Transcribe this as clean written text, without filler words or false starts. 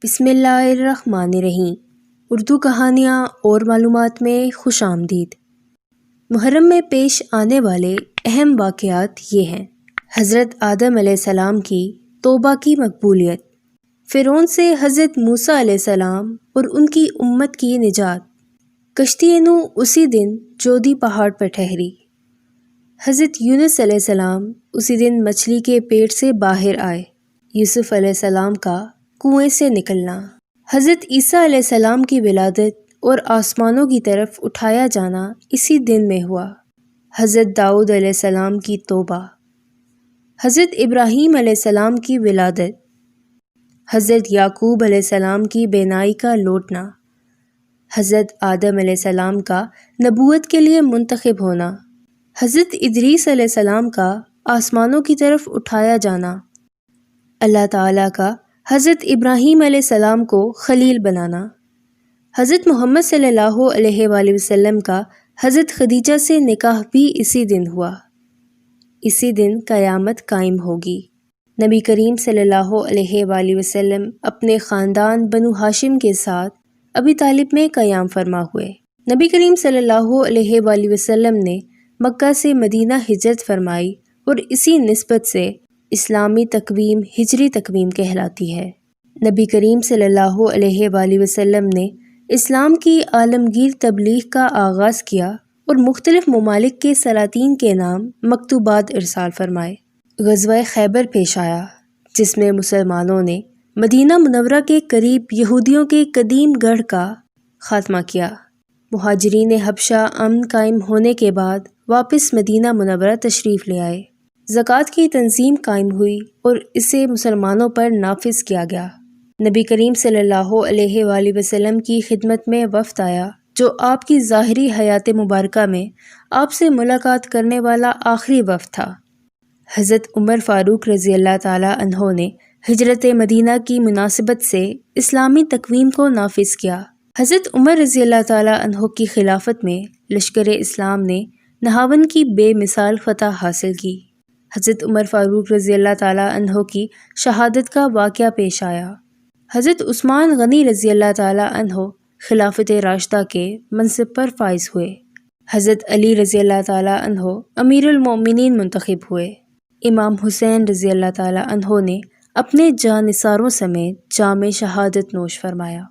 بسم اللہ الرحمن الرحیم۔ اردو کہانیاں اور معلومات میں خوش آمدید۔ محرم میں پیش آنے والے اہم واقعات یہ ہیں: حضرت آدم علیہ السلام کی توبہ کی مقبولیت، فرعون سے حضرت موسیٰ علیہ السلام اور ان کی امت کی نجات، کشتی نوح اسی دن جودی پہاڑ پر ٹھہری، حضرت یونس علیہ السلام اسی دن مچھلی کے پیٹ سے باہر آئے، یوسف علیہ السلام کا کنویں سے نکلنا، حضرت عیسیٰ علیہ السلام کی ولادت اور آسمانوں کی طرف اٹھایا جانا اسی دن میں ہوا، حضرت داؤد علیہ السلام کی توبہ، حضرت ابراہیم علیہ السلام کی ولادت، حضرت یعقوب علیہ السلام کی بینائی کا لوٹنا، حضرت آدم علیہ السلام کا نبوت کے لیے منتخب ہونا، حضرت ادریس علیہ السلام کا آسمانوں کی طرف اٹھایا جانا، اللہ تعالیٰ کا حضرت ابراہیم علیہ السلام کو خلیل بنانا، حضرت محمد صلی اللہ علیہ وآلہ وسلم کا حضرت خدیجہ سے نکاح بھی اسی دن ہوا۔ اسی دن قیامت قائم ہوگی۔ نبی کریم صلی اللہ علیہ وآلہ وسلم اپنے خاندان بنو ہاشم کے ساتھ ابی طالب میں قیام فرما ہوئے۔ نبی کریم صلی اللہ علیہ وآلہ وسلم نے مکہ سے مدینہ ہجرت فرمائی اور اسی نسبت سے اسلامی تقویم ہجری تقویم کہلاتی ہے۔ نبی کریم صلی اللہ علیہ وآلہ وسلم نے اسلام کی عالمگیر تبلیغ کا آغاز کیا اور مختلف ممالک کے سلاطین کے نام مکتوبات ارسال فرمائے۔ غزوہ خیبر پیش آیا، جس میں مسلمانوں نے مدینہ منورہ کے قریب یہودیوں کے قدیم گڑھ کا خاتمہ کیا۔ مہاجرین حبشہ امن قائم ہونے کے بعد واپس مدینہ منورہ تشریف لے آئے۔ زکوٰۃ کی تنظیم قائم ہوئی اور اسے مسلمانوں پر نافذ کیا گیا۔ نبی کریم صلی اللہ علیہ وآلہ وسلم کی خدمت میں وفد آیا، جو آپ کی ظاہری حیات مبارکہ میں آپ سے ملاقات کرنے والا آخری وفد تھا۔ حضرت عمر فاروق رضی اللہ تعالیٰ عنہ نے ہجرت مدینہ کی مناسبت سے اسلامی تقویم کو نافذ کیا۔ حضرت عمر رضی اللہ تعالیٰ عنہ کی خلافت میں لشکر اسلام نے نہاون کی بے مثال فتح حاصل کی۔ حضرت عمر فاروق رضی اللہ تعالیٰ عنہ کی شہادت کا واقعہ پیش آیا۔ حضرت عثمان غنی رضی اللہ تعالیٰ عنہ خلافت راشدہ کے منصب پر فائز ہوئے۔ حضرت علی رضی اللہ تعالیٰ عنہ امیر المومنین منتخب ہوئے۔ امام حسین رضی اللہ تعالیٰ عنہ نے اپنے جاں نثاروں سمیت جام شہادت نوش فرمایا۔